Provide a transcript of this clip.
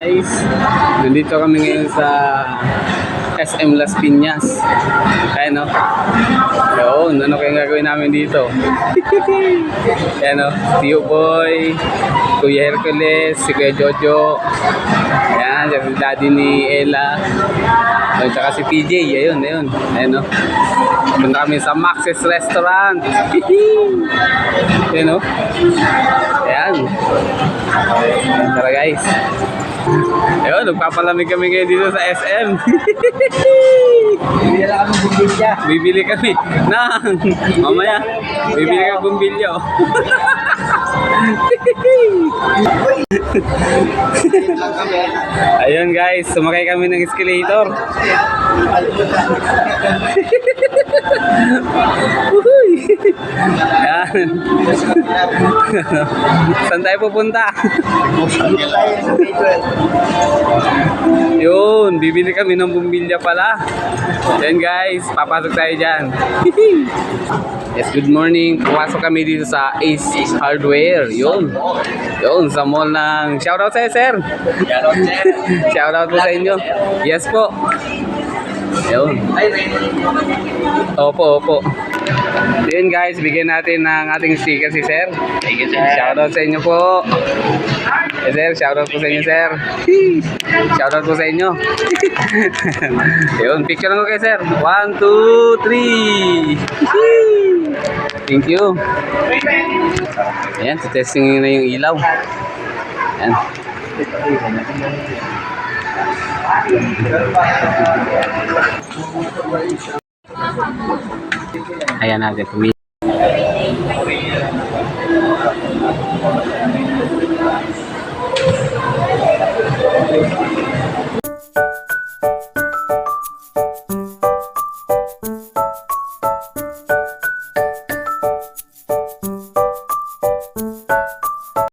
Guys, nandito kami ngayon sa SM Las Piñas. Ayan o. Yun, ano kayong gagawin namin dito? Ayan o, Tio Boy, Kuya Hercules, si Kuya Jojo. Ayan, si daddy ni Ella. At saka si PJ, ayun. Ayan o. Punta kami sa Max's Restaurant. Ayan o. Ayan. Tara guys. Ayun, nagpapalamig kami ngayon dito sa SM. Bibili lang kami bumbilya. Bibili kami ng mamaya. Bibili kami bumbilya. Ayun guys, sumakay kami ng escalator. Yan. Saan tayo pupunta? Yun, bibili kami ng bumbilya pala. Yan guys, papasok tayo dyan. Yes, good morning. Pumasok kami dito sa Ace Hardware. Yun, sa mall ng... Shoutout sa'yo, sir. Shoutout po sa inyo. Yes po. Yun. Opo. Yun guys, bigyan natin ng ating sticker si sir. Shoutout sa inyo po. Yes, sir, shoutout po sa inyo, sir. Shoutout po sa inyo. Yun, picture lang ko kay sir. 1, 2, 3. Thank you. Ayan, testing na yung ilaw. Ayan. Ayan natin.